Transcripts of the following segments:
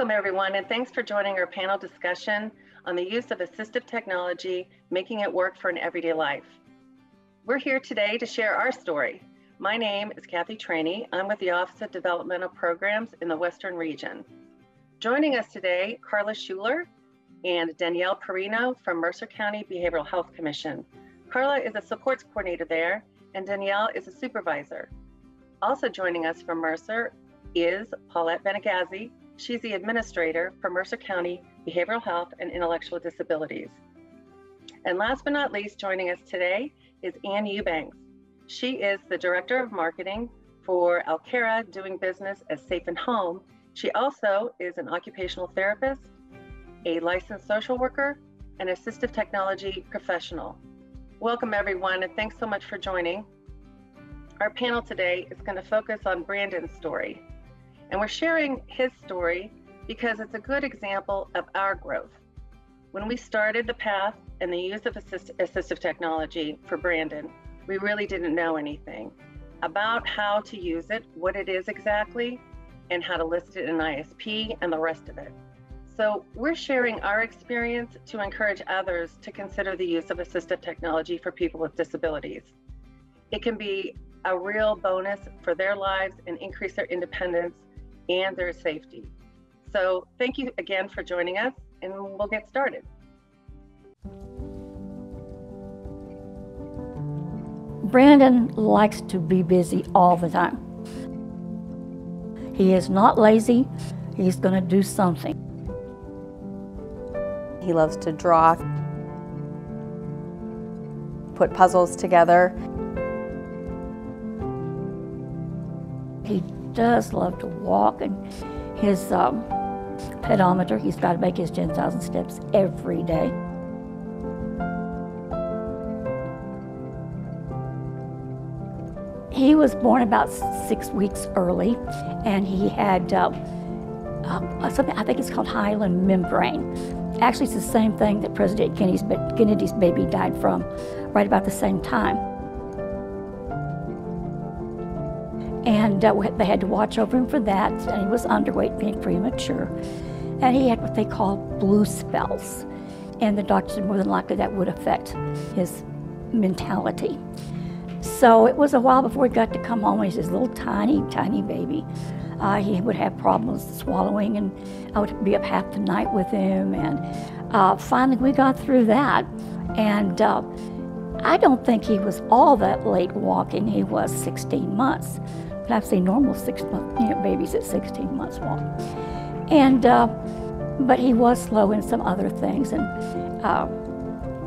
Welcome everyone, and thanks for joining our panel discussion on the use of assistive technology, making it work for an everyday life. We're here today to share our story. My name is Kathy Trainey. I'm with the Office of Developmental Programs in the Western region. Joining us today, Carla Schuler and Danielle Perino from Mercer County Behavioral Health Commission. Carla is a supports coordinator there, and Danielle is a supervisor. Also joining us from Mercer is Paulette Benegazzi. She's the administrator for Mercer County Behavioral Health and Intellectual Disabilities. And last but not least, joining us today is Ann Eubanks. She is the Director of Marketing for Alcara, doing business as SafeinHome. She also is an occupational therapist, a licensed social worker, and assistive technology professional. Welcome everyone, and thanks so much for joining. Our panel today is going to focus on Brandon's story. And we're sharing his story because it's a good example of our growth. When we started the path and the use of assistive technology for Brandon, we really didn't know anything about how to use it, what it is exactly, and how to list it in ISP and the rest of it. So we're sharing our experience to encourage others to consider the use of assistive technology for people with disabilities. It can be a real bonus for their lives and increase their independence and their safety. So thank you again for joining us, and we'll get started. Brandon likes to be busy all the time. He is not lazy. He's going to do something. He loves to draw, put puzzles together. He does love to walk, and his pedometer, he's got to make his 10,000 steps every day. He was born about 6 weeks early, and he had something, I think it's called hyaline membrane. Actually, it's the same thing that President Kennedy's baby died from, right about the same time. And they had to watch over him for that, and he was underweight, being premature. And he had what they call blue spells. And the doctor said more than likely that would affect his mentality. So it was a while before he got to come home. He's this little tiny, tiny baby. He would have problems swallowing, and I would be up half the night with him. And finally we got through that. And I don't think he was all that late walking. He was 16 months. But I've seen normal 6-month babies at 16 months walk. And, but he was slow in some other things. And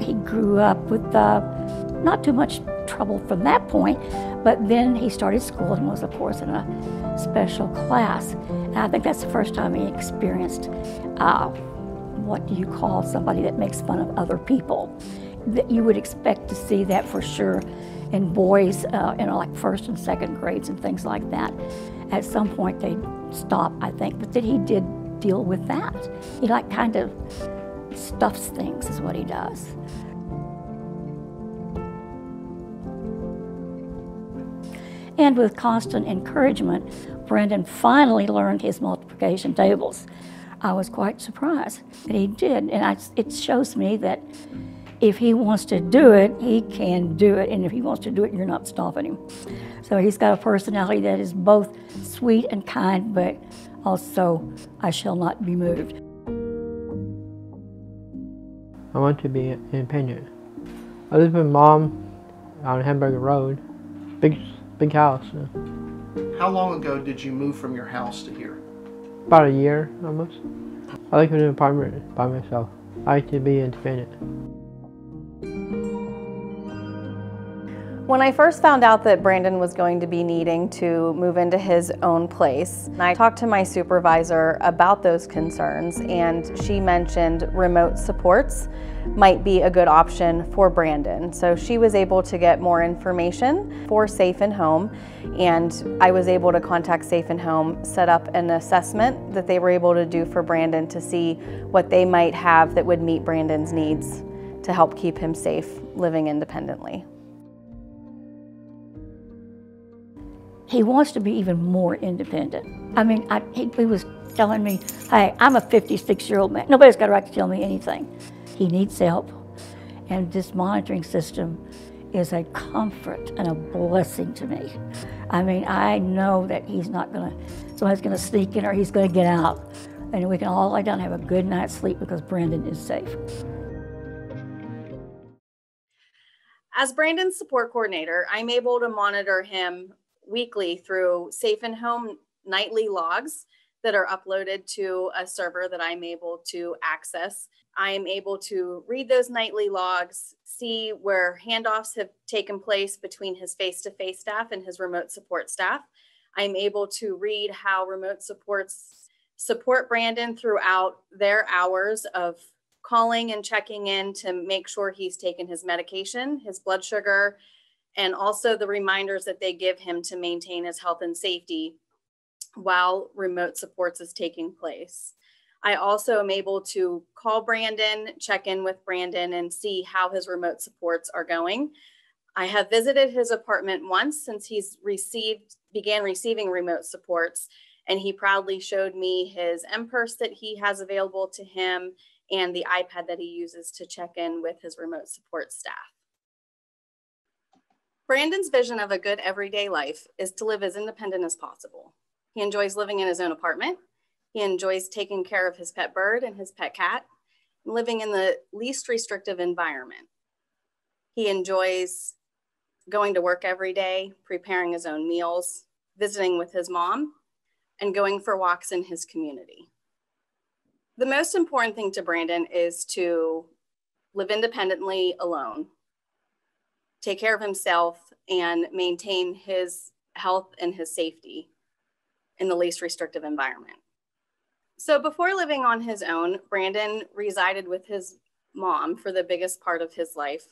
he grew up with not too much trouble from that point, but then he started school and was, of course, in a special class. And I think that's the first time he experienced what do you call somebody that makes fun of other people. That you would expect to see that for sure in boys, like first and second grades and things like that. At some point they'd stop, I think, but then he did deal with that. He kind of stuffs things is what he does. And with constant encouragement, Brandon finally learned his multiplication tables. I was quite surprised that he did, and it shows me that if he wants to do it, he can do it, and if he wants to do it, you're not stopping him. So he's got a personality that is both sweet and kind, but also, I shall not be moved. I want to be independent. I live with Mom on Hamburger Road, big house. How long ago did you move from your house to here? About a year, almost. I like to live in an apartment by myself. I like to be independent. When I first found out that Brandon was going to be needing to move into his own place, I talked to my supervisor about those concerns, and she mentioned remote supports might be a good option for Brandon. So she was able to get more information for SafeinHome, and I was able to contact SafeinHome, set up an assessment that they were able to do for Brandon to see what they might have that would meet Brandon's needs to help keep him safe living independently. He wants to be even more independent. I mean, he was telling me, hey, I'm a 56-year-old man. Nobody's got a right to tell me anything. He needs help. And this monitoring system is a comfort and a blessing to me. I mean, I know that somebody's gonna sneak in or he's gonna get out. And we can all lie down and have a good night's sleep because Brandon is safe. As Brandon's support coordinator, I'm able to monitor him weekly through SafeinHome nightly logs that are uploaded to a server that I'm able to access. I am able to read those nightly logs, see where handoffs have taken place between his face-to-face staff and his remote support staff. I'm able to read how remote supports support Brandon throughout their hours of calling and checking in to make sure he's taken his medication, his blood sugar, and also the reminders that they give him to maintain his health and safety while remote supports is taking place. I also am able to call Brandon, check in with Brandon, and see how his remote supports are going. I have visited his apartment once since he's began receiving remote supports, and he proudly showed me his M-Purse that he has available to him and the iPad that he uses to check in with his remote support staff. Brandon's vision of a good everyday life is to live as independent as possible. He enjoys living in his own apartment. He enjoys taking care of his pet bird and his pet cat, and living in the least restrictive environment. He enjoys going to work every day, preparing his own meals, visiting with his mom, and going for walks in his community. The most important thing to Brandon is to live independently alone, take care of himself, and maintain his health and his safety in the least restrictive environment. So before living on his own, Brandon resided with his mom for the biggest part of his life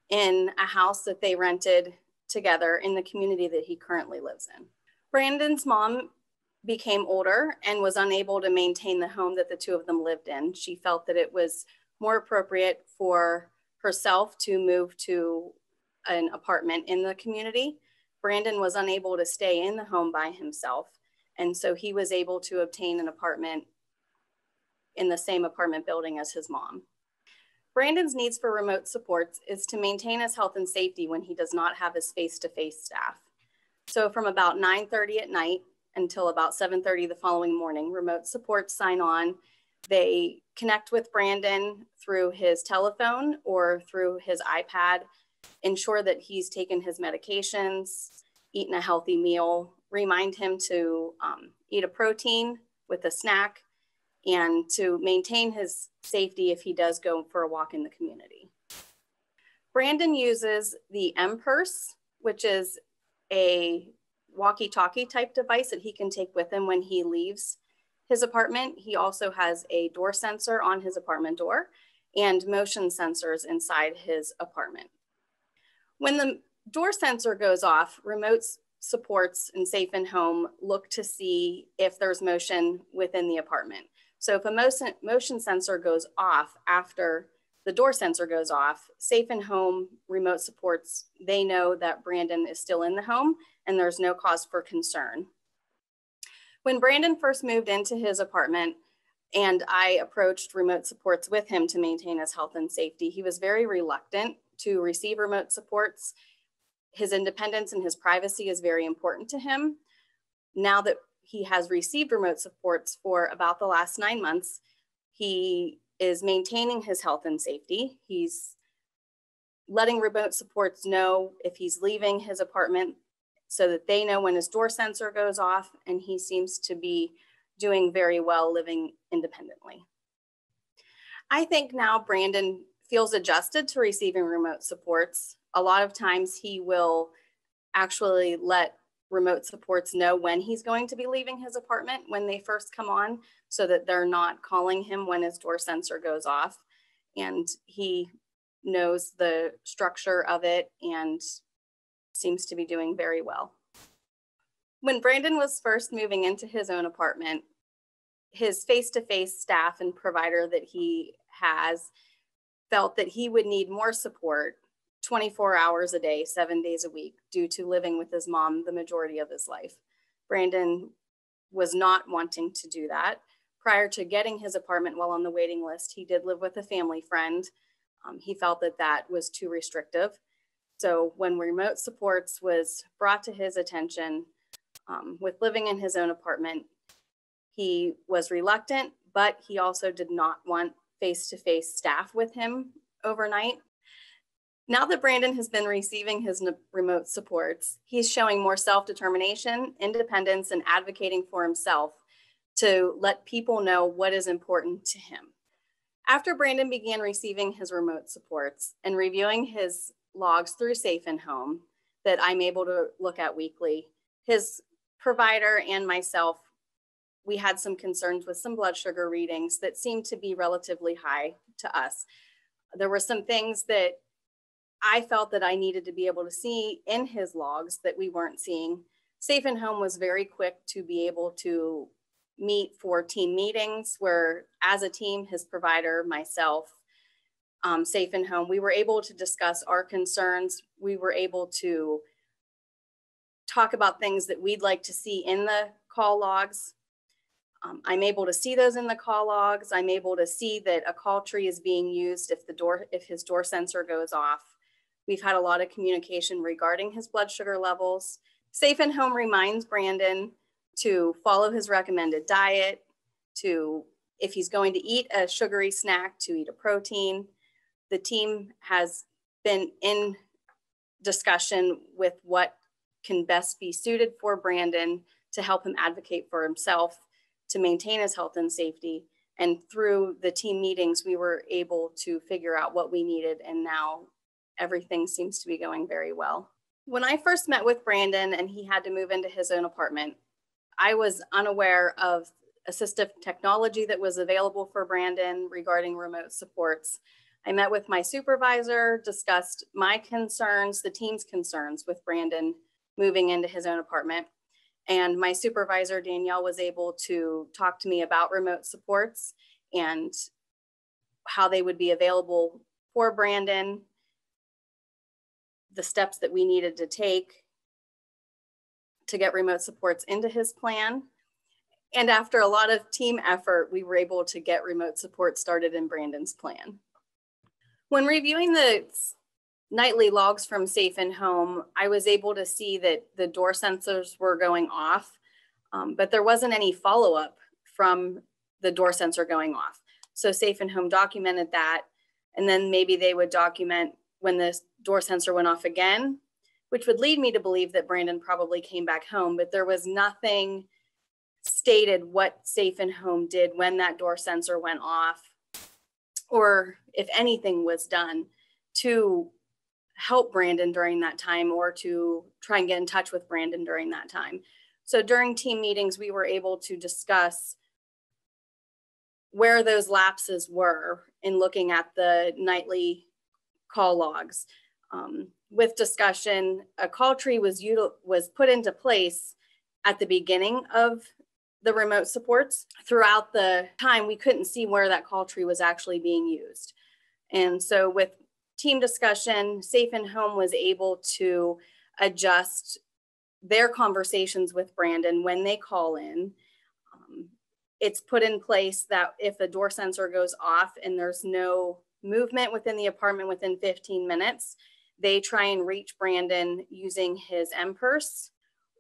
in a house that they rented together in the community that he currently lives in. Brandon's mom became older and was unable to maintain the home that the two of them lived in. She felt that it was more appropriate for herself to move to an apartment in the community. Brandon was unable to stay in the home by himself, and so he was able to obtain an apartment in the same apartment building as his mom. Brandon's needs for remote supports is to maintain his health and safety when he does not have his face-to-face staff. So from about 9:30 at night until about 7:30 the following morning, remote supports sign on. They connect with Brandon through his telephone or through his iPad, ensure that he's taken his medications, eaten a healthy meal, remind him to eat a protein with a snack, and to maintain his safety if he does go for a walk in the community. Brandon uses the M-Purse, which is a walkie-talkie type device that he can take with him when he leaves his apartment. He also has a door sensor on his apartment door and motion sensors inside his apartment. When the door sensor goes off, remote supports in SafeinHome look to see if there's motion within the apartment. So if a motion sensor goes off after the door sensor goes off, SafeinHome remote supports, they know that Brandon is still in the home and there's no cause for concern. When Brandon first moved into his apartment and I approached remote supports with him to maintain his health and safety, he was very reluctant to receive remote supports. His independence and his privacy is very important to him. Now that he has received remote supports for about the last 9 months, he is maintaining his health and safety. He's letting remote supports know if he's leaving his apartment so that they know when his door sensor goes off, and he seems to be doing very well living independently. I think now Brandon feels adjusted to receiving remote supports. A lot of times he will actually let remote supports know when he's going to be leaving his apartment when they first come on, so that they're not calling him when his door sensor goes off. And he knows the structure of it and seems to be doing very well. When Brandon was first moving into his own apartment, his face-to-face staff and provider that he has felt that he would need more support 24 hours a day, 7 days a week, due to living with his mom the majority of his life. Brandon was not wanting to do that. Prior to getting his apartment while on the waiting list, he did live with a family friend. He felt that that was too restrictive. So when remote supports was brought to his attention, with living in his own apartment, he was reluctant, but he also did not want face-to-face staff with him overnight. Now that Brandon has been receiving his remote supports, he's showing more self-determination, independence, and advocating for himself to let people know what is important to him. After Brandon began receiving his remote supports and reviewing his logs through SafeinHome that I'm able to look at weekly, his provider and myself, we had some concerns with some blood sugar readings that seemed to be relatively high to us. There were some things that I felt that I needed to be able to see in his logs that we weren't seeing. SafeinHome was very quick to be able to meet for team meetings where, as a team, his provider, myself, SafeinHome, we were able to discuss our concerns. We were able to talk about things that we'd like to see in the call logs. I'm able to see those in the call logs. I'm able to see that a call tree is being used if his door sensor goes off. We've had a lot of communication regarding his blood sugar levels. SafeinHome reminds Brandon to follow his recommended diet, to, if he's going to eat a sugary snack, to eat a protein. The team has been in discussion with what can best be suited for Brandon to help him advocate for himself, to maintain his health and safety. And through the team meetings, we were able to figure out what we needed, and now everything seems to be going very well. When I first met with Brandon and he had to move into his own apartment, I was unaware of assistive technology that was available for Brandon regarding remote supports. I met with my supervisor, discussed my concerns, the team's concerns with Brandon moving into his own apartment. And my supervisor, Danielle, was able to talk to me about remote supports and how they would be available for Brandon, the steps that we needed to take to get remote supports into his plan. And after a lot of team effort, we were able to get remote support started in Brandon's plan. When reviewing the nightly logs from SafeinHome, I was able to see that the door sensors were going off, but there wasn't any follow-up from the door sensor going off. So SafeinHome documented that, and then maybe they would document when the door sensor went off again, which would lead me to believe that Brandon probably came back home, but there was nothing stated what SafeinHome did when that door sensor went off, or if anything was done to help Brandon during that time or to try and get in touch with Brandon during that time. So during team meetings, we were able to discuss where those lapses were in looking at the nightly call logs. With discussion, a call tree was put into place at the beginning of the remote supports. Throughout the time, we couldn't see where that call tree was actually being used. And so with team discussion, SafeinHome was able to adjust their conversations with Brandon when they call in. It's put in place that if the door sensor goes off and there's no movement within the apartment within 15 minutes, they try and reach Brandon using his M-Purse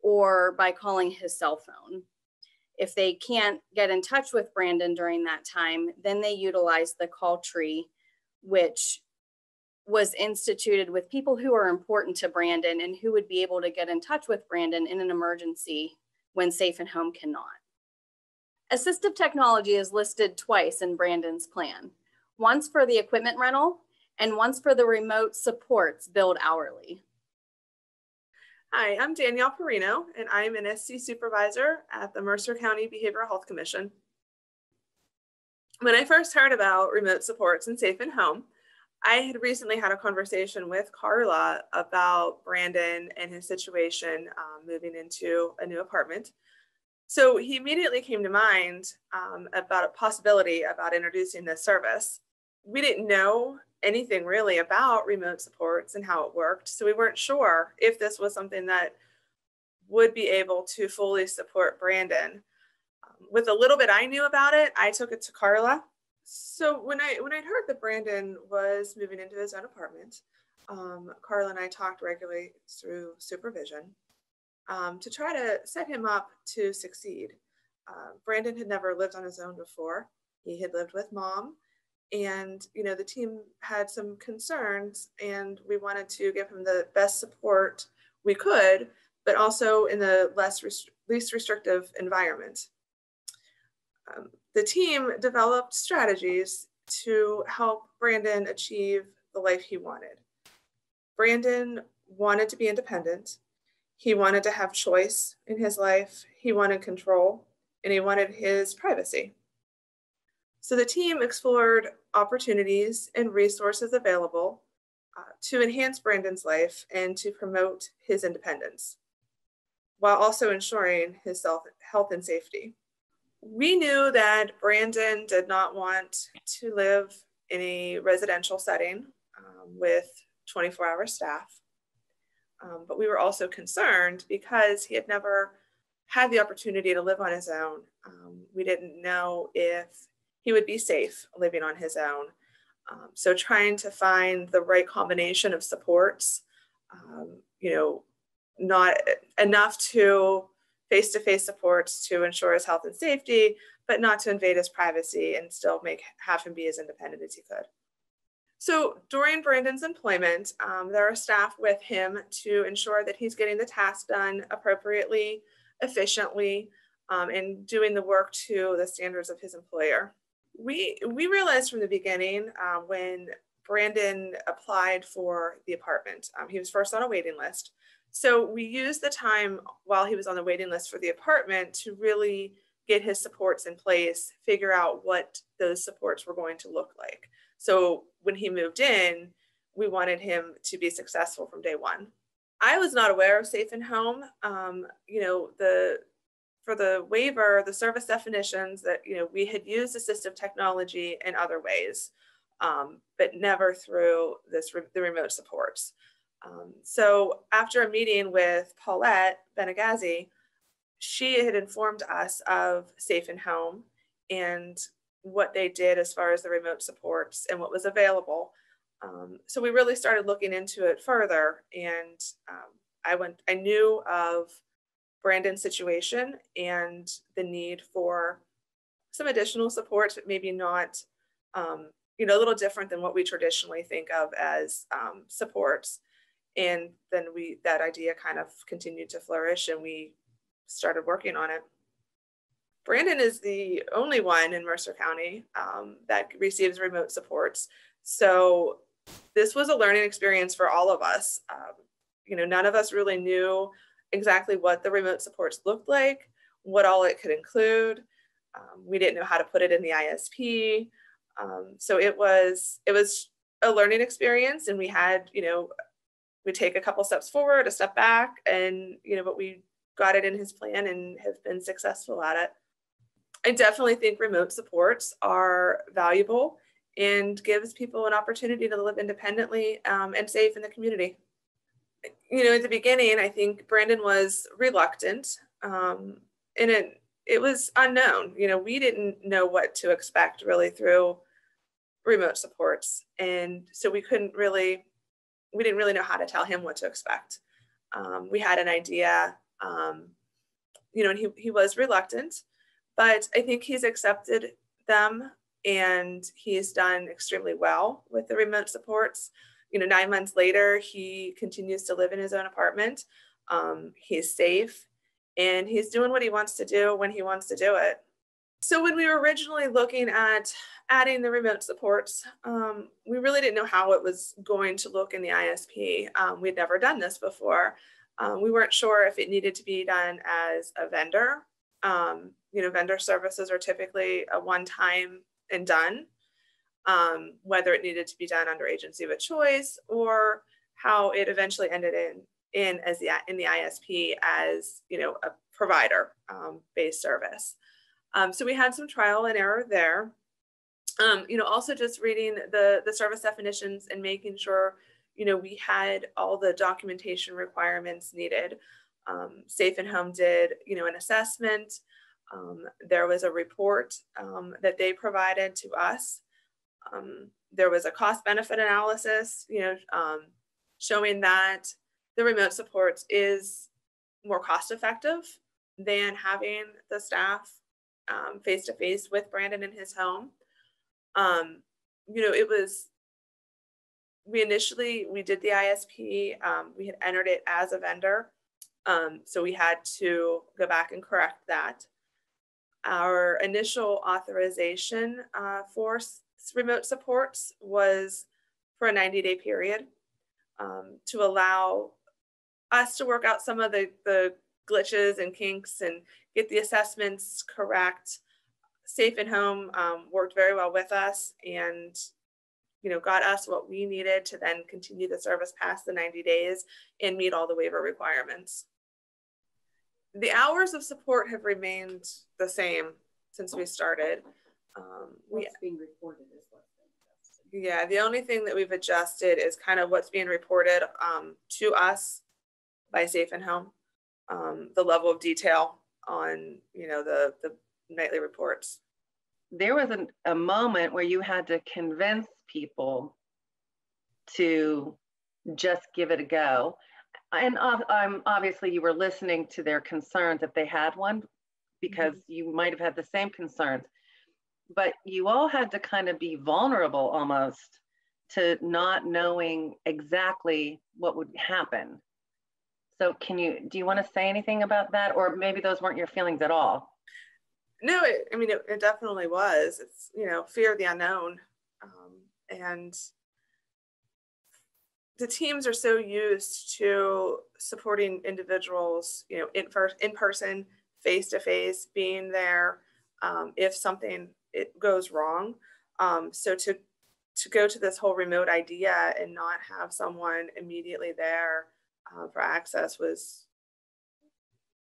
or by calling his cell phone. If they can't get in touch with Brandon during that time, then they utilize the call tree, which was instituted with people who are important to Brandon and who would be able to get in touch with Brandon in an emergency when SafeinHome cannot. Assistive technology is listed twice in Brandon's plan, once for the equipment rental and once for the remote supports billed hourly. Hi, I'm Danielle Perino, and I'm an SC supervisor at the Mercer County Behavioral Health Commission. When I first heard about remote supports in SafeinHome, I had recently had a conversation with Carla about Brandon and his situation moving into a new apartment. So he immediately came to mind about a possibility about introducing this service. We didn't know anything really about remote supports and how it worked, so we weren't sure if this was something that would be able to fully support Brandon. With a little bit I knew about it, I took it to Carla. So when I'd heard that Brandon was moving into his own apartment, Carla and I talked regularly through supervision to try to set him up to succeed. Brandon had never lived on his own before. He had lived with mom, and the team had some concerns, and we wanted to give him the best support we could, but also in the least restrictive environment. The team developed strategies to help Brandon achieve the life he wanted. Brandon wanted to be independent. He wanted to have choice in his life. He wanted control, and he wanted his privacy. So the team explored opportunities and resources available to enhance Brandon's life and to promote his independence, while also ensuring his health and safety. We knew that Brandon did not want to live in a residential setting with 24-hour staff, but we were also concerned because he had never had the opportunity to live on his own. We didn't know if he would be safe living on his own. So trying to find the right combination of supports, not enough to face-to-face supports to ensure his health and safety, but not to invade his privacy and still have him be as independent as he could. So during Brandon's employment, there are staff with him to ensure that he's getting the task done appropriately, efficiently, and doing the work to the standards of his employer. We realized from the beginning when Brandon applied for the apartment, he was first on a waiting list. So we used the time while he was on the waiting list for the apartment to really get his supports in place, figure out what those supports were going to look like. So when he moved in, we wanted him to be successful from day one. I was not aware of SafeinHome. For the waiver, the service definitions that, we had used assistive technology in other ways, but never through the remote supports. So after a meeting with Paulette Benagazi, she had informed us of SafeinHome and what they did as far as the remote supports and what was available. So we really started looking into it further, and I knew of Brandon's situation and the need for some additional supports, but maybe not, a little different than what we traditionally think of as supports. And then that idea kind of continued to flourish, and we started working on it. Brandon is the only one in Mercer County that receives remote supports. So this was a learning experience for all of us. None of us really knew exactly what the remote supports looked like, what all it could include. We didn't know how to put it in the ISP. So it was a learning experience, and we had, we take a couple steps forward, a step back, and, but we got it in his plan and have been successful at it. I definitely think remote supports are valuable and gives people an opportunity to live independently and safe in the community. At the beginning, I think Brandon was reluctant, and it was unknown. We didn't know what to expect really through remote supports, and so we didn't really know how to tell him what to expect. We had an idea, and he was reluctant, but I think he's accepted them, and he's done extremely well with the remote supports. 9 months later, he continues to live in his own apartment. He's safe, and he's doing what he wants to do when he wants to do it. So when we were originally looking at adding the remote supports, we really didn't know how it was going to look in the ISP. We'd never done this before. We weren't sure if it needed to be done as a vendor. Vendor services are typically a one-time and done. Whether it needed to be done under agency of a choice, or how it eventually ended in the ISP as a provider based service. So we had some trial and error there. Also just reading the service definitions and making sure we had all the documentation requirements needed. SafeinHome did an assessment There was a report that they provided to us. There was a cost benefit analysis, showing that the remote supports is more cost effective than having the staff face to face with Brandon in his home. We did the ISP, we had entered it as a vendor. So we had to go back and correct that. Our initial authorization for remote supports was for a 90-day period to allow us to work out some of the glitches and kinks and get the assessments correct. SafeinHome worked very well with us and got us what we needed to then continue the service past the 90 days and meet all the waiver requirements. The hours of support have remained the same since we started. What's being reported is what's being adjusted. Yeah, the only thing that we've adjusted is kind of what's being reported to us by SafeinHome, the level of detail on the nightly reports. There was a moment where you had to convince people to just give it a go. And obviously you were listening to their concerns if they had one, because you might have had the same concerns, but you all had to kind of be vulnerable almost to not knowing exactly what would happen. So do you want to say anything about that? Or maybe those weren't your feelings at all? No, it definitely was. It's, fear of the unknown. And the teams are so used to supporting individuals, in person, face to face, being there if something goes wrong. So to go to this whole remote idea and not have someone immediately there for access was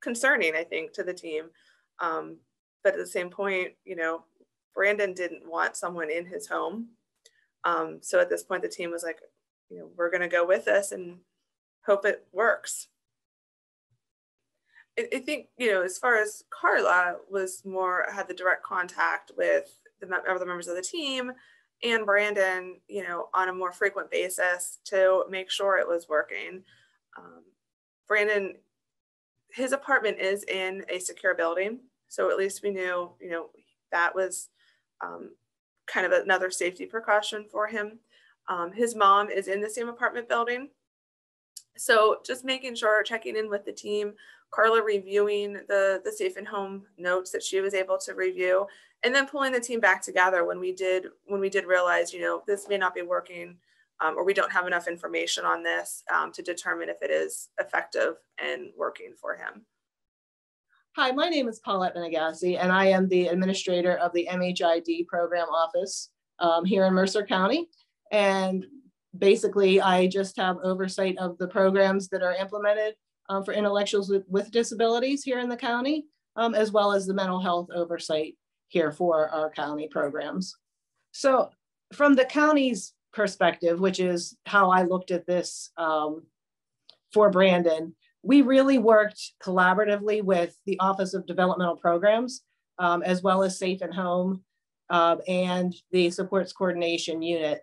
concerning, I think, to the team. But at the same point, Brandon didn't want someone in his home. So at this point, the team was like, we're going to go with this and hope it works. I think, as far as Carla had the direct contact with the other members of the team and Brandon, on a more frequent basis to make sure it was working. Brandon, his apartment is in a secure building. So at least we knew, that was kind of another safety precaution for him. His mom is in the same apartment building. So just making sure, checking in with the team, Carla reviewing the SafeinHome notes that she was able to review, and then pulling the team back together when we did realize, this may not be working, or we don't have enough information on this to determine if it is effective and working for him. Hi, my name is Paulette Benegassi, and I am the administrator of the MHID program office here in Mercer County. And basically, I just have oversight of the programs that are implemented for intellectuals with disabilities here in the county, as well as the mental health oversight here for our county programs. So from the county's perspective, which is how I looked at this for Brandon, we really worked collaboratively with the Office of Developmental Programs, as well as SafeinHome and the Supports Coordination Unit.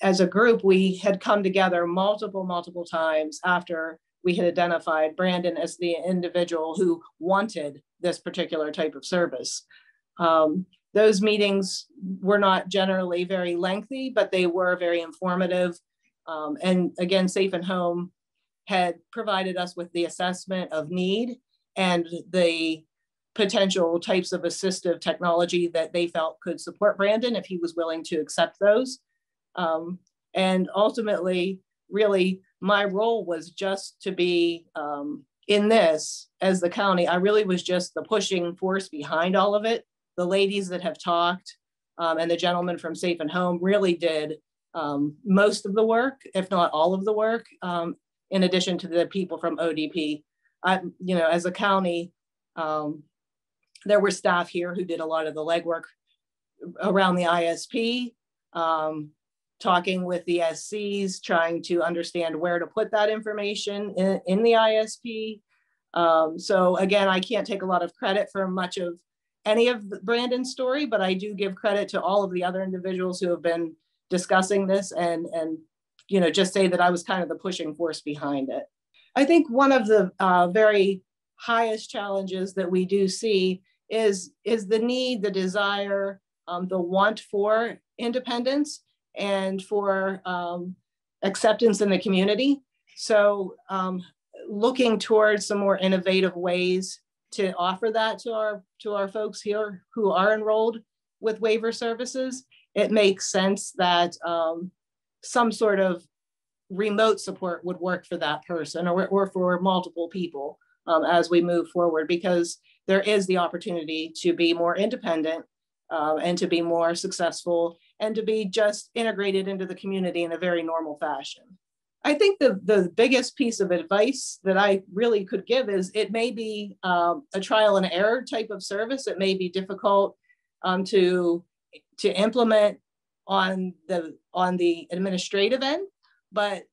As a group, we had come together multiple times after we had identified Brandon as the individual who wanted this particular type of service. Those meetings were not generally very lengthy, but they were very informative. And again, SafeinHome had provided us with the assessment of need and the potential types of assistive technology that they felt could support Brandon if he was willing to accept those. And ultimately, really, my role was just to be in this as the county. I really was just the pushing force behind all of it. The ladies that have talked and the gentleman from SafeinHome really did most of the work, if not all of the work, in addition to the people from ODP. As a county, there were staff here who did a lot of the legwork around the ISP, talking with the SCs, trying to understand where to put that information in the ISP. So again, I can't take a lot of credit for much of any of Brandon's story, but I do give credit to all of the other individuals who have been discussing this and just say that I was kind of the pushing force behind it. I think one of the very highest challenges that we do see is the need, the desire, the want for independence and for acceptance in the community. So looking towards some more innovative ways to offer that to our folks here who are enrolled with waiver services, it makes sense that some sort of remote support would work for that person or for multiple people as we move forward, because there is the opportunity to be more independent and to be more successful and to be just integrated into the community in a very normal fashion. I think the biggest piece of advice that I really could give is it may be a trial and error type of service. It may be difficult to implement on the administrative end, but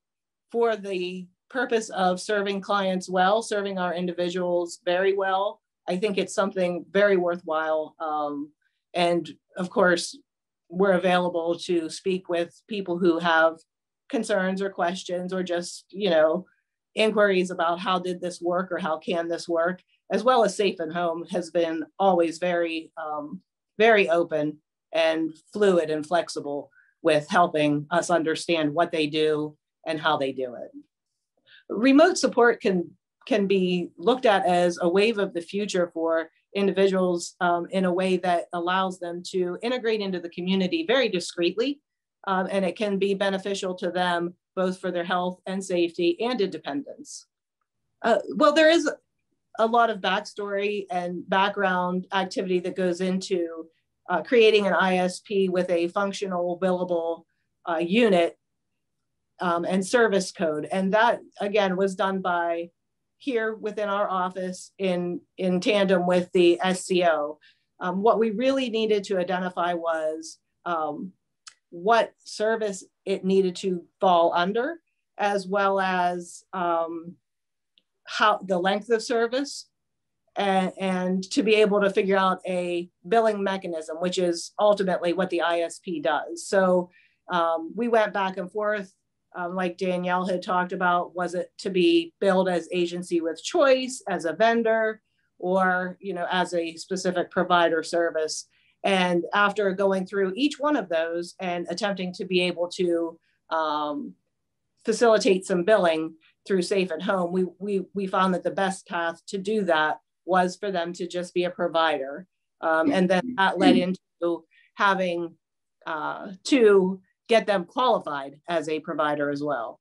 for the purpose of serving clients well, serving our individuals very well, I think it's something very worthwhile. And of course, we're available to speak with people who have concerns or questions or just, inquiries about how did this work or how can this work, as well as SafeinHome has been always very, very open and fluid and flexible with helping us understand what they do and how they do it. Remote support can be looked at as a wave of the future for individuals in a way that allows them to integrate into the community very discreetly. And it can be beneficial to them both for their health and safety and independence. Well, there is a lot of backstory and background activity that goes into creating an ISP with a functional billable unit and service code. And that, again, was done by here within our office in tandem with the SCO. What we really needed to identify was what service it needed to fall under, as well as how the length of service, and to be able to figure out a billing mechanism, which is ultimately what the ISP does. So we went back and forth, like Danielle had talked about, was it to be billed as agency with choice, as a vendor, or as a specific provider service? And after going through each one of those and attempting to be able to facilitate some billing through SafeinHome, we found that the best path to do that was for them to just be a provider. And then that led into having to get them qualified as a provider as well.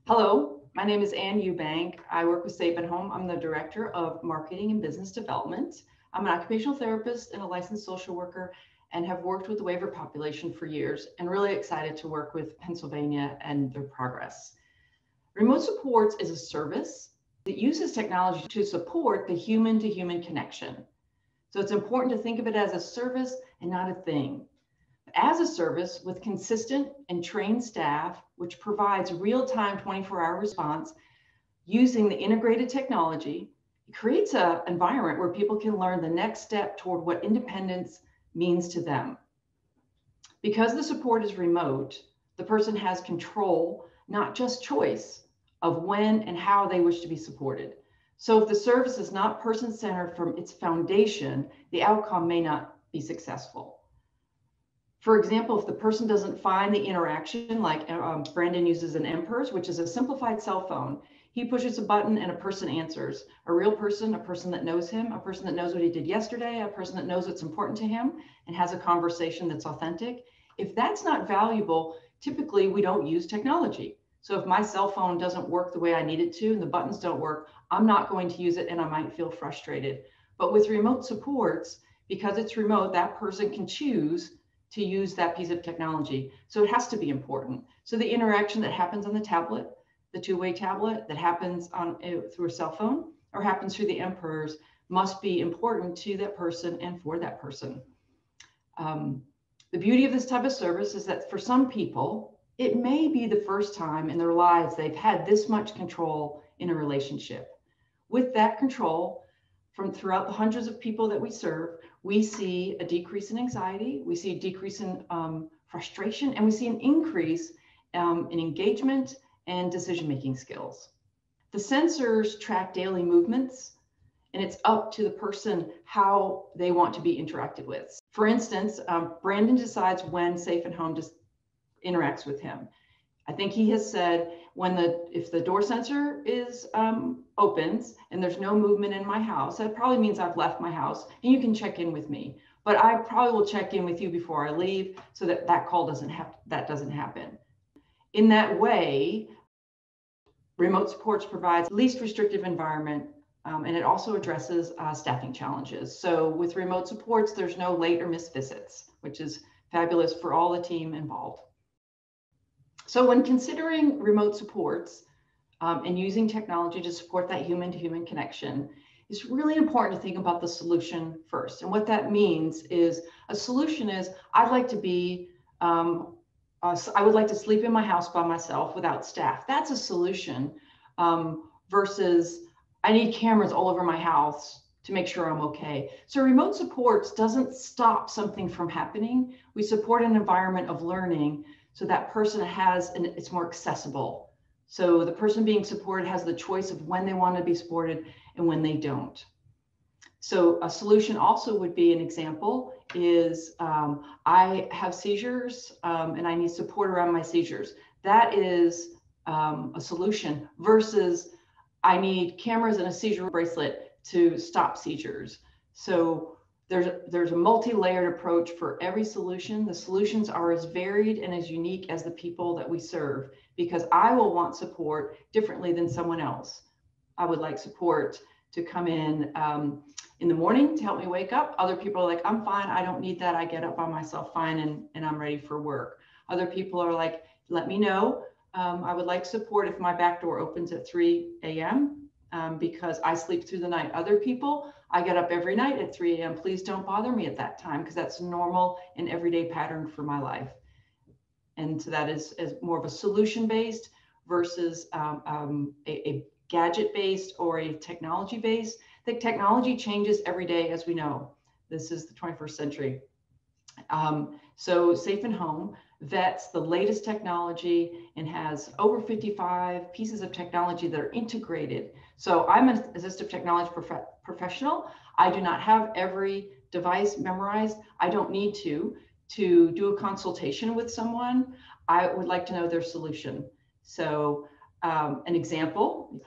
Hello, my name is Ann Eubank. I work with SafeinHome. I'm the Director of Marketing and Business Development. I'm an occupational therapist and a licensed social worker and have worked with the waiver population for years and really excited to work with Pennsylvania and their progress. Remote Supports is a service that uses technology to support the human-to-human connection. So it's important to think of it as a service and not a thing. As a service with consistent and trained staff, which provides real-time 24-hour response using the integrated technology, it creates an environment where people can learn the next step toward what independence means to them. Because the support is remote, the person has control, not just choice, of when and how they wish to be supported. So if the service is not person-centered from its foundation, the outcome may not be successful. For example, if the person doesn't find the interaction, like Brandon uses an MPERS, which is a simplified cell phone. He pushes a button and a person answers. A real person, a person that knows him, a person that knows what he did yesterday, a person that knows what's important to him and has a conversation that's authentic. If that's not valuable, typically we don't use technology. So if my cell phone doesn't work the way I need it to and the buttons don't work, I'm not going to use it and I might feel frustrated. But with remote supports, because it's remote, that person can choose to use that piece of technology. So it has to be important. So the interaction that happens on the tablet, the two-way tablet that happens on through a cell phone or happens through the MPERS must be important to that person and for that person. The beauty of this type of service is that for some people, it may be the first time in their lives they've had this much control in a relationship. With that control, from throughout the hundreds of people that we serve, we see a decrease in anxiety, we see a decrease in frustration, and we see an increase in engagement and decision-making skills. The sensors track daily movements, and it's up to the person how they want to be interacted with. For instance, Brandon decides when SafeinHome just interacts with him. I think he has said if the door sensor is opens and there's no movement in my house, that probably means I've left my house, and you can check in with me. But I probably will check in with you before I leave so that that doesn't happen. In that way, Remote Supports provides least restrictive environment, and it also addresses staffing challenges. So with Remote Supports, there's no late or missed visits, which is fabulous for all the team involved. So when considering Remote Supports and using technology to support that human-to-human connection, it's really important to think about the solution first. And what that means is a solution is I would like to sleep in my house by myself without staff. That's a solution versus I need cameras all over my house to make sure I'm okay. So Remote Supports doesn't stop something from happening. We support an environment of learning so that person it's more accessible. So the person being supported has the choice of when they want to be supported and when they don't. So a solution also would be, an example is I have seizures and I need support around my seizures. That is a solution versus I need cameras and a seizure bracelet to stop seizures. So there's a multi-layered approach for every solution. The solutions are as varied and as unique as the people that we serve, because I will want support differently than someone else. I would like support to come in the morning to help me wake up. Other people are like, I'm fine, I don't need that. I get up by myself fine and I'm ready for work. Other people are like, let me know. I would like support if my back door opens at 3 a.m. Because I sleep through the night. Other people, I get up every night at 3 a.m. Please don't bother me at that time, because that's a normal and everyday pattern for my life. And so that is more of a solution-based versus a gadget-based or a technology-based. The technology changes every day, as we know. This is the 21st century. So SafeinHome vets the latest technology and has over 55 pieces of technology that are integrated. So I'm an assistive technology professional. I do not have every device memorized. I don't need to do a consultation with someone. I would like to know their solution. So an example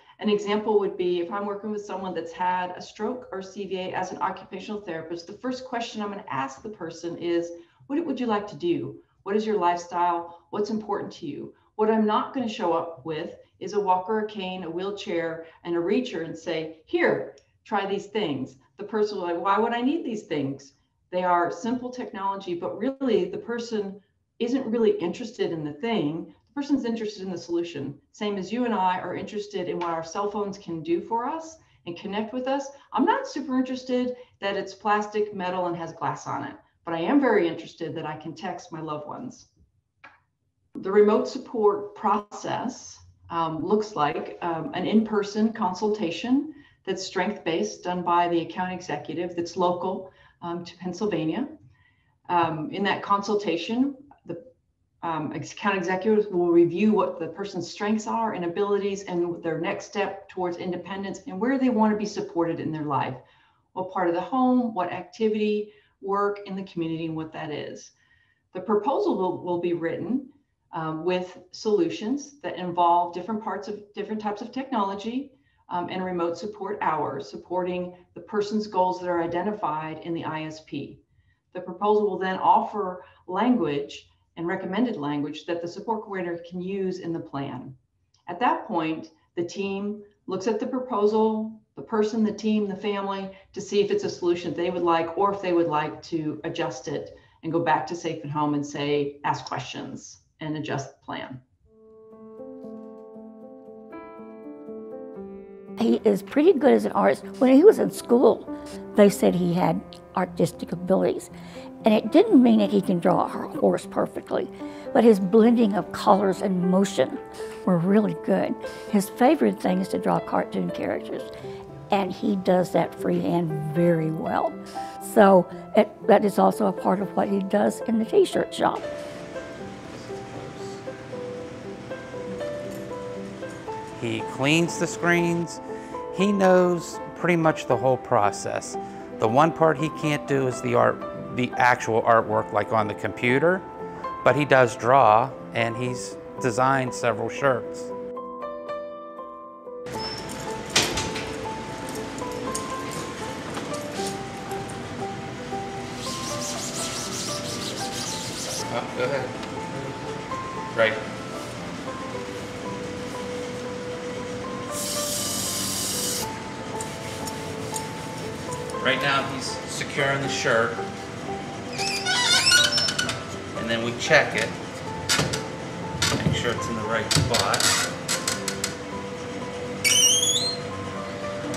would be if I'm working with someone that's had a stroke or CVA as an occupational therapist, the first question I'm going to ask the person is, what would you like to do? What is your lifestyle? What's important to you? What I'm not going to show up with is a walker, a cane, a wheelchair, and a reacher and say, here, try these things. The person will be like, why would I need these things? They are simple technology, but really the person isn't really interested in the thing. The person's interested in the solution. Same as you and I are interested in what our cell phones can do for us and connect with us. I'm not super interested that it's plastic, metal, and has glass on it, but I am very interested that I can text my loved ones. The remote support process looks like an in-person consultation that's strength-based, done by the account executive that's local to Pennsylvania. In that consultation, the account executives will review what the person's strengths are and abilities and their next step towards independence and where they want to be supported in their life. What part of the home, what activity, work in the community, and what that is. The proposal will be written with solutions that involve different types of technology and remote support hours, supporting the person's goals that are identified in the ISP. The proposal will then offer language and recommended language that the support coordinator can use in the plan. At that point, the team looks at the proposal, the person, the team, the family, to see if it's a solution they would like, or if they would like to adjust it and go back to SafeinHome and say, ask questions and adjust the plan. He is pretty good as an artist. When he was in school, they said he had artistic abilities. And it didn't mean that he can draw a horse perfectly, but his blending of colors and motion were really good. His favorite thing is to draw cartoon characters. and he does that freehand very well. So that is also a part of what he does in the t-shirt shop. He cleans the screens. He knows pretty much the whole process. The one part he can't do is the actual artwork like on the computer, but he does draw, and he's designed several shirts. Oh, go ahead. Right. Right now he's securing the shirt, and then we check it, make sure it's in the right spot.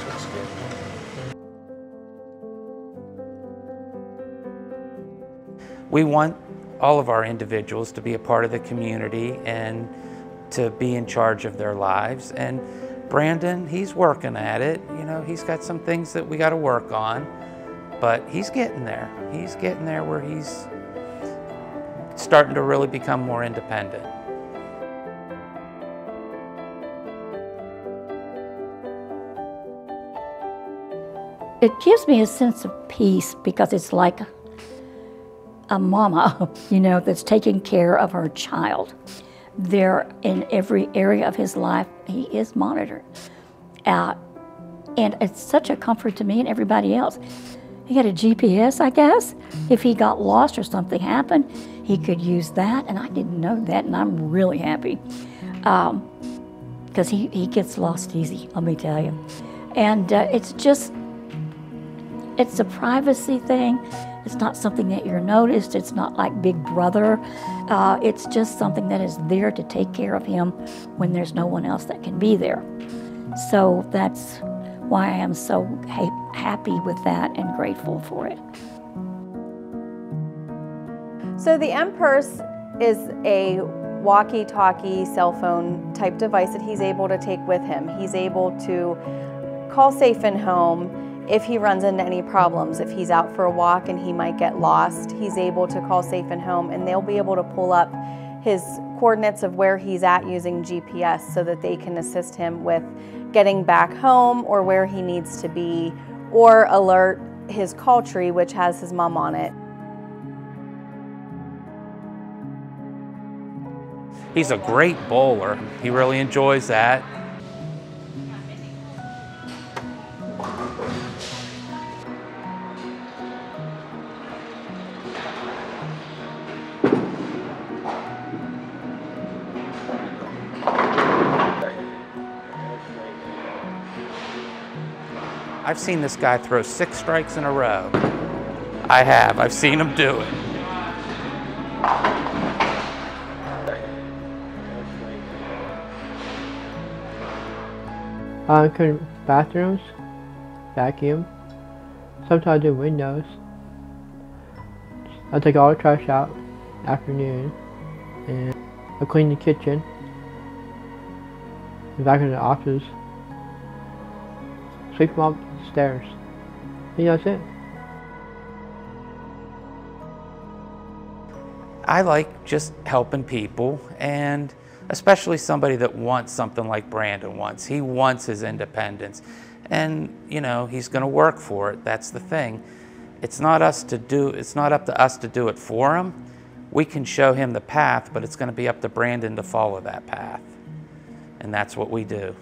Looks good. We want all of our individuals to be a part of the community and to be in charge of their lives. And Brandon, he's working at it. You know, he's got some things that we got to work on, but he's getting there. He's getting there where he's starting to really become more independent. It gives me a sense of peace because it's like a mama, you know, that's taking care of her child. There, in every area of his life, he is monitored. And it's such a comfort to me and everybody else. He had a GPS, I guess. If he got lost or something happened, he could use that, and I didn't know that, and I'm really happy. Because he gets lost easy, let me tell you. And it's a privacy thing. It's not something that you're noticed. It's not like Big Brother. It's just something that is there to take care of him when there's no one else that can be there. So that's why I am so happy with that and grateful for it. So the M-Purse is a walkie-talkie cell phone type device that he's able to take with him. He's able to call SafeinHome if he runs into any problems. If he's out for a walk and he might get lost, he's able to call SafeinHome and they'll be able to pull up his coordinates of where he's at using GPS so that they can assist him with getting back home or where he needs to be, or alert his call tree, which has his mom on it. He's a great bowler. He really enjoys that. I've seen this guy throw 6 strikes in a row. I have. I've seen him do it. Clean bathrooms, vacuum, sometimes do windows. I take all the trash out afternoon, and I clean the kitchen, and vacuum the office, sweep them up the stairs. And that's it. I like just helping people, and especially somebody that wants something like Brandon wants. He wants his independence, and you know, he's going to work for it. That's the thing. It's not up to us to do it for him. We can show him the path, but it's going to be up to Brandon to follow that path, and that's what we do.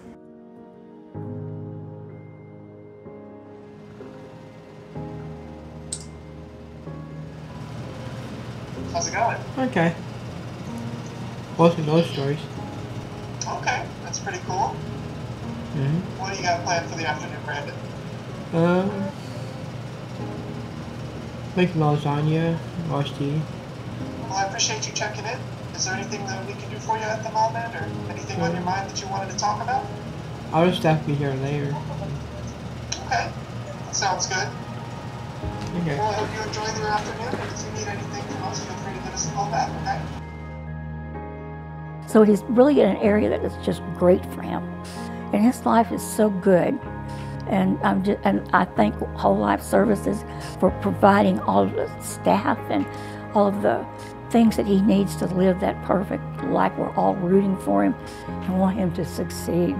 How's it going? Okay. Most of those stories. Okay, that's pretty cool. Mm-hmm. What do you got planned for the afternoon, Brandon? Make lasagna, watch TV. Well, I appreciate you checking in. Is there anything that we can do for you at the moment, or anything on your mind that you wanted to talk about? I'll just have to be here later. Okay, that sounds good. Okay. Well, I hope you enjoy your afternoon, and if you need anything from us, feel free to give us a call back, okay? So he's really in an area that is just great for him. And his life is so good. And I thank Whole Life Services for providing all of the staff and all of the things that he needs to live that perfect life. We're all rooting for him and want him to succeed.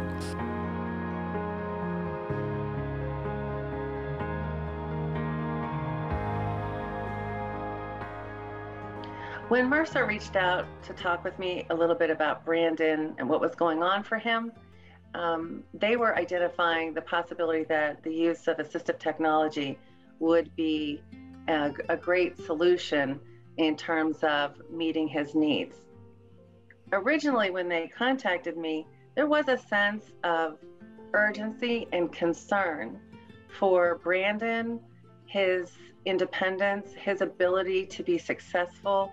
When Mercer reached out to talk with me a little bit about Brandon and what was going on for him, they were identifying the possibility that the use of assistive technology would be a great solution in terms of meeting his needs. Originally, when they contacted me, there was a sense of urgency and concern for Brandon, his independence, his ability to be successful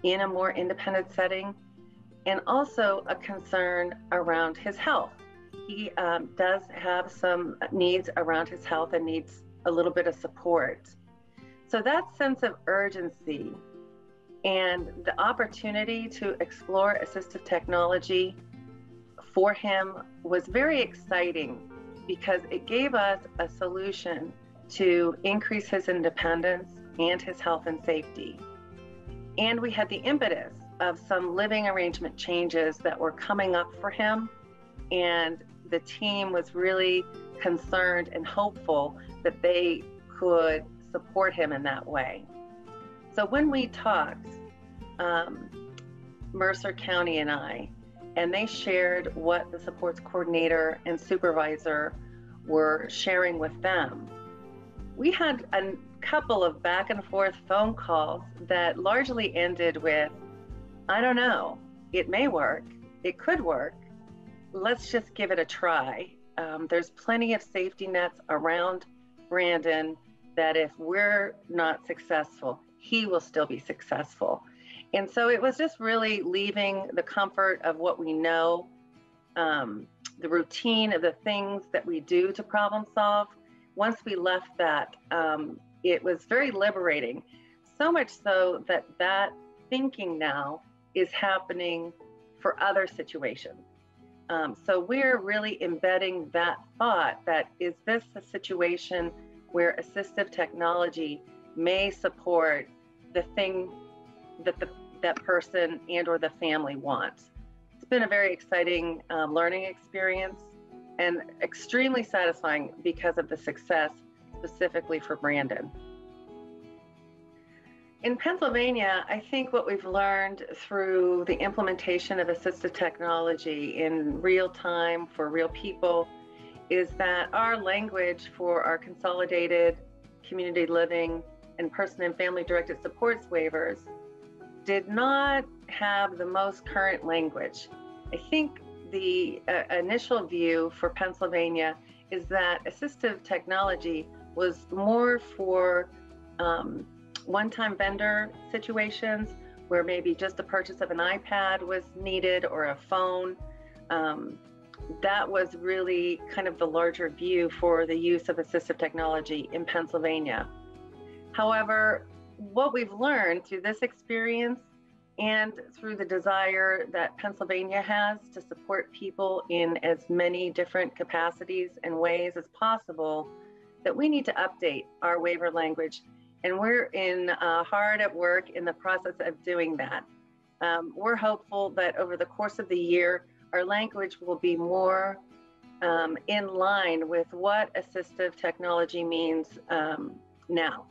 in a more independent setting, and also a concern around his health. He does have some needs around his health and needs a little bit of support. So that sense of urgency and the opportunity to explore assistive technology for him was very exciting because it gave us a solution to increase his independence and his health and safety. And we had the impetus of some living arrangement changes that were coming up for him, and the team was really concerned and hopeful that they could support him in that way. So when we talked, Mercer County and I, and they shared what the supports coordinator and supervisor were sharing with them, we had a couple of back and forth phone calls that largely ended with, I don't know, it may work, it could work, let's just give it a try. There's plenty of safety nets around Brandon that if we're not successful, he will still be successful. And so it was just really leaving the comfort of what we know, the routine of the things that we do to problem solve. Once we left that, it was very liberating, so much so that that thinking now is happening for other situations. So we're really embedding that thought that, is this a situation where assistive technology may support the thing that that person and or the family wants? It's been a very exciting learning experience and extremely satisfying because of the success specifically for Brandon. In Pennsylvania, I think what we've learned through the implementation of assistive technology in real time for real people is that our language for our consolidated community living and person and family directed supports waivers did not have the most current language. I think the initial view for Pennsylvania is that assistive technology was more for one-time vendor situations where maybe just the purchase of an iPad was needed or a phone. That was really kind of the larger view for the use of assistive technology in Pennsylvania. However, what we've learned through this experience and through the desire that Pennsylvania has to support people in as many different capacities and ways as possible, that we need to update our waiver language. And we're hard at work in the process of doing that. We're hopeful that over the course of the year, our language will be more in line with what assistive technology means now.